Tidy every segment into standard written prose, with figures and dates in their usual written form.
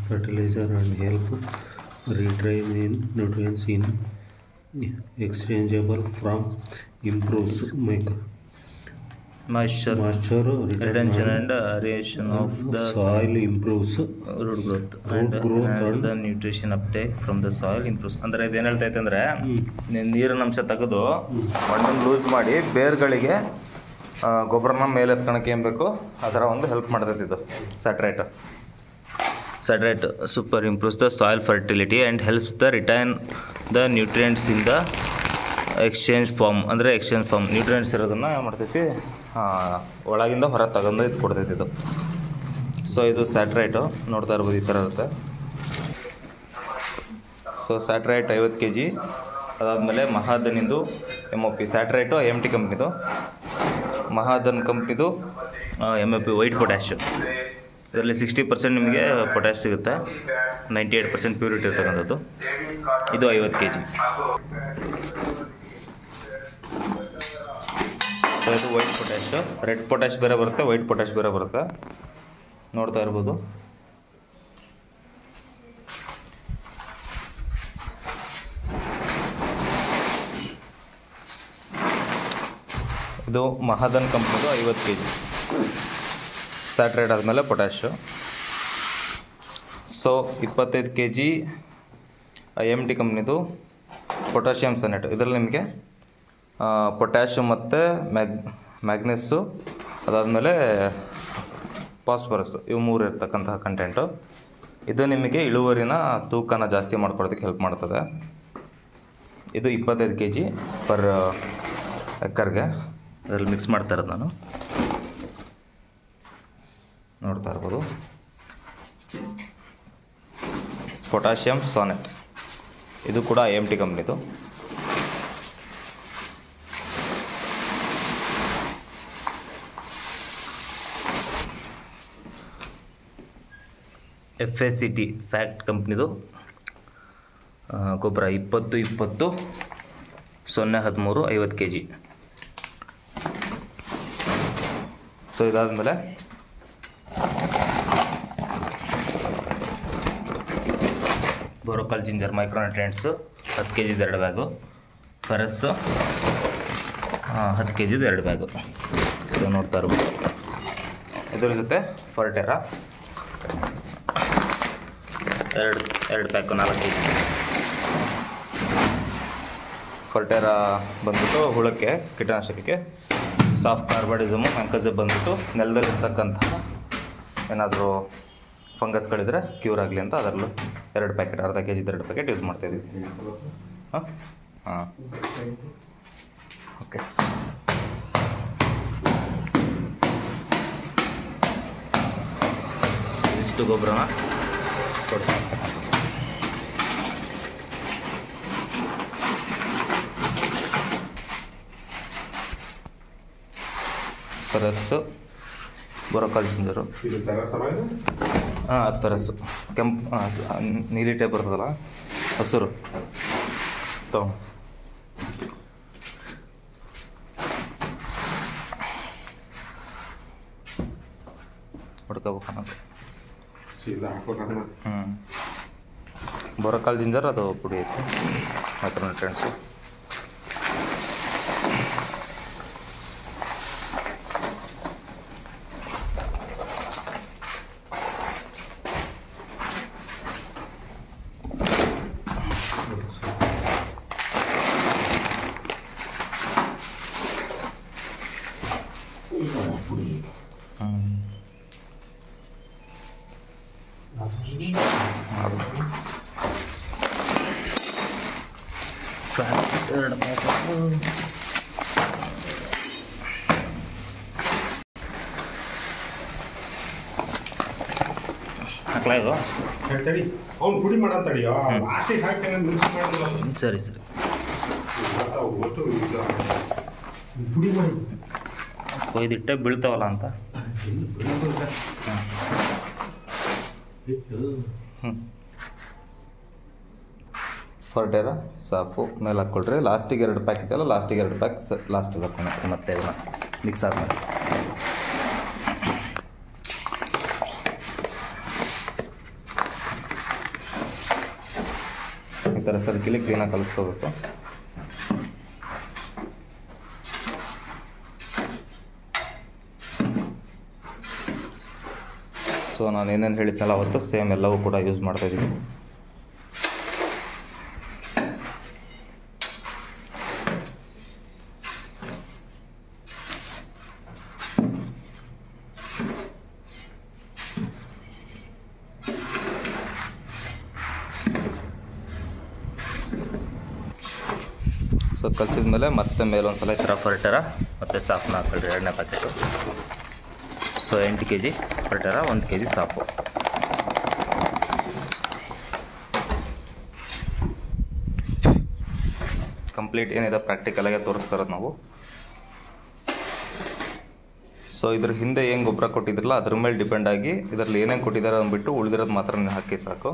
fertilizer and help retain in nutrients in exchangeable from improves moisture retention and aeration of the soil, improves root growth and the nutrition uptake from the soil improves. ಅಂದರೆ ಇದೇನು ಹೇಳ್ತೈತೆ ಅಂದರೆ ನೀರಿನ ಅಂಶ ತೆಗೆದು ಮಣ್ಣನ್ನು loose ಮಾಡಿ ಬೇರ್ಗಳಿಗೆ ಗೊಬ್ಬರನ ಮೇಲೆ ಎತ್ಕೊಳಕ್ಕೆ ಏನು ಬೇಕು ಆ ಥರ ಒಂದು ಹೆಲ್ಪ್ ಮಾಡ್ತೈತೆ ಇದು Satright super improves the soil fertility and helps the retain the nutrients in the exchange form. ಅಂದರೆ ಎಕ್ಸ್ಚೇಂಜ್ ಫಾರ್ಮ್ ನ್ಯೂಟ್ರಿಯೆಂಟ್ಸ್ ಇರೋದನ್ನು ಏನು ಮಾಡ್ತೈತಿ ಒಳಗಿಂದ ಹೊರ ತಗೊಂಡು ಇದು ಕೊಡ್ತೈತಿ ಇದು. ಸೊ ಇದು ಸ್ಯಾಟ್ರೈಟು ನೋಡ್ತಾ ಇರ್ಬೋದು, ಈ ಥರ ಇರುತ್ತೆ. So Satright 50 kg. ಅದಾದಮೇಲೆ ಮಹಾಧನಿಂದು MOP. ಸ್ಯಾಟ್ರೈಟು IMT ಕಂಪ್ನಿದು, ಮಹಾಧನ್ ಕಂಪ್ನಿದು MOP ವೈಟ್ ಪೊಟ್ಯಾಶ್. ಇದರಲ್ಲಿ 60% ನಿಮಗೆ ಪೊಟ್ಯಾಶ್ ಸಿಗುತ್ತೆ, 98% ಪ್ಯೂರಿಟಿ ಇರ್ತಕ್ಕಂಥದ್ದು. ಇದು 50 kg. ಸೊ ಇದು ವೈಟ್ ಪೊಟ್ಯಾಶು. ರೆಡ್ ಪೊಟ್ಯಾಶ್ ಬೇರೆ ಬರುತ್ತೆ, ವೈಟ್ ಪೊಟ್ಯಾಶ್ ಬೇರೆ ಬರುತ್ತೆ, ನೋಡ್ತಾ ಇರ್ಬೋದು. ಇದು ಮಹಾಧನ್ ಕಂಪ್ನಿದು 50 kg ಸ್ಯಾಟ್ರೈಟ್ ಆದಮೇಲೆ ಪೊಟ್ಯಾಶು. ಸೊ 25 kg IMT ಕಂಪ್ನಿದು ಪೊಟ್ಯಾಷಿಯಮ್ ಸನೇಟ್. ಇದರಲ್ಲಿ ನಿಮಗೆ ಪೊಟ್ಯಾಶು ಮತ್ತು ಮ್ಯಾಗ್ನೆಸ್ಸು, ಅದಾದಮೇಲೆ ಫಾಸ್ಫರಸ್, ಇವು 3 ಇರ್ತಕ್ಕಂತಹ ಕಂಟೆಂಟು. ಇದು ನಿಮಗೆ ಇಳುವರಿನ ತೂಕನ ಜಾಸ್ತಿ ಮಾಡ್ಕೊಳ್ಳೋದಕ್ಕೆ ಹೆಲ್ಪ್ ಮಾಡ್ತದೆ. ಇದು 25 kg ಪರ್ ಎಕರ್ಗೆ. ಅದರಲ್ಲಿ ಮಿಕ್ಸ್ ಮಾಡ್ತಾ ಇರೋದು ನಾನು ನೋಡ್ತಾ ಇರ್ಬೋದು. ಪೊಟ್ಯಾಷಿಯಮ್ ಸಾನೆಟ್ ಇದು ಕೂಡ IMT ಕಂಪ್ನಿದು. FACT ಫ್ಯಾಕ್ಟ್ ಕಂಪ್ನಿದು ಗೊಬ್ಬರ 20-20-013 50 kg. ಸೊ ಇದಾದಮೇಲೆ ಬೋರೋಕಾಲ್ ಜಿಂಜರ್ micronutrients 10 kg 2 bag. Ferrous 10 kg 2 bag. ಇದು ನೋಡ್ತಾ ಇರ್ಬೋದು. ಇದರ ಜೊತೆ ಫರ್ಟೆರಾ 2 ಪ್ಯಾಕು 4 kg. ಫರ್ಟೆರಾ ಬಂದ್ಬಿಟ್ಟು ಹುಳಕ್ಕೆ, ಕೀಟನಾಶಕಕ್ಕೆ. ಸಾಫ್ಟ್ ಕಾರ್ಬಾಡಿಸಮು ಮ್ಯಾಂಕಜೆಬ್ ಬಂದ್ಬಿಟ್ಟು ನೆಲದಲ್ಲಿರ್ತಕ್ಕಂತಹ ಏನಾದರೂ ಫಂಗಸ್ಗಳಿದ್ರೆ ಕ್ಯೂರ್ ಆಗಲಿ ಅಂತ ಅದರಲ್ಲೂ 2 ಪ್ಯಾಕೆಟ್, ಅರ್ಧ kg 2 ಪ್ಯಾಕೆಟ್ ಯೂಸ್ ಮಾಡ್ತಾಯಿದ್ದೀವಿ. ಹಾಂ ಓಕೆ. ಇಷ್ಟು ಗೊಬ್ಬರನ ಕೊಡ್ತೀನಿ. ಫೆರಸ್ಸು, ಬೋರೋಕಾಲ್ ಜಿಂಜರು. ಹಾಂ, ಫೆರಸ್ಸು ಕೆಂಪು ನೀಲಿ ಟೈಪ್ ಬರ್ತದಲ್ಲ, ಹಸಿರು ತಗೊಂಡು ಹೊಡ್ಕೋಬೇಕು ಅನ್ನೋದು. ಬೋರೋಕಾಲ್ ಜಿಂಜರ್ ಅದು ಪುಡಿ ಐತೆ, ಮೈಕ್ರೋನ್ಯೂಟ್ರಿಯೆಂಟ್ಸು. ಹಾಕ್ಲಾ ಇದು? ಅವ್ನು ಪುಡಿ ಮಾಡಂತಡಿಯೋ, ಲಾಸ್ಟಿಗೆ ಹಾಕಿ ಸರಿ ಸರಿ ಪುಡಿ ಮಾಡಿ ಕೊಯ್ದಿಟ್ಟೆ ಬೀಳ್ತಾವಲ್ಲ ಅಂತ. ಫರ್ಟೆರಾ ಸಾಫು ಮೇಲೆ ಹಾಕ್ಕೊಳ್ರಿ. ಲಾಸ್ಟಿಗೆ 2 ಪ್ಯಾಕ್ ಇದೆಯಲ್ಲ, ಲಾಸ್ಟಿಗೆ 2 ಪ್ಯಾಕ್ ಲಾಸ್ಟಿಗೆ ಹಾಕೋಣ ಮತ್ತೆ ಇದನ್ನು ಮಿಕ್ಸ್ ಆದ್ಮೇಲೆ. ಥರ ಸರ್ಕಿಲಿ ಕ್ಲೀನಾಗಿ ಕಲಿಸ್ಕೋಬೇಕು. ಸೊ ನಾನು ಏನೇನು ಹೇಳಿದ್ನಲ್ಲ ಅವತ್ತು ಸೇಮ್ ಎಲ್ಲವೂ ಕೂಡ ಯೂಸ್ ಮಾಡ್ತಾಯಿದ್ದೀನಿ. ಸೊ ಕಲಿಸಿದ ಮೇಲೆ ಮತ್ತೆ ಮೇಲೊಂದು ಸಲ ಈ ಥರ ಫರ್ಟರ ಮತ್ತು ಸಾಫ್ನ ಹಾಕ್ಕೊಳ್ರಿ, 2ನೇ packet. So 8 kg ಫರ್ಟರ, 1 kg SAAF. Complete ಏನಿದೆ ಪ್ರಾಕ್ಟಿಕಲಾಗೆ ತೋರಿಸ್ತಾ ಇರೋದು ನಾವು. ಸೊ ಇದ್ರ ಹಿಂದೆ ಏನು ಗೊಬ್ಬರ ಕೊಟ್ಟಿದ್ರಲ್ಲ ಅದ್ರ ಮೇಲೆ ಡಿಪೆಂಡ್ ಆಗಿ ಇದರಲ್ಲಿ ಏನೇನು ಕೊಟ್ಟಿದ್ದಾರೆ ಅಂದ್ಬಿಟ್ಟು ಉಳಿದಿರೋದು ಮಾತ್ರ ಹಾಕಿ ಸಾಕು.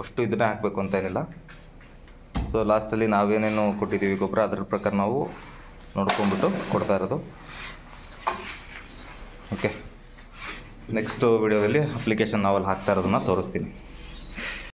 ಅಷ್ಟು ಇದನ್ನೇ ಹಾಕಬೇಕು ಅಂತ ಏನಿಲ್ಲ. ಸೊ ಲಾಸ್ಟಲ್ಲಿ ನಾವೇನೇನು ಕೊಟ್ಟಿದ್ದೀವಿ ಗೊಬ್ಬರ ಅದ್ರ ಪ್ರಕಾರ ನಾವು ನೋಡ್ಕೊಂಡ್ಬಿಟ್ಟು ಕೊಡ್ತಾ ಇರೋದು. ಓಕೆ, ನೆಕ್ಸ್ಟು ವಿಡಿಯೋದಲ್ಲಿ ಅಪ್ಲಿಕೇಶನ್ ನಾವಲ್ಲಿ ಹಾಕ್ತಾ ಇರೋದನ್ನು ತೋರಿಸ್ತೀನಿ.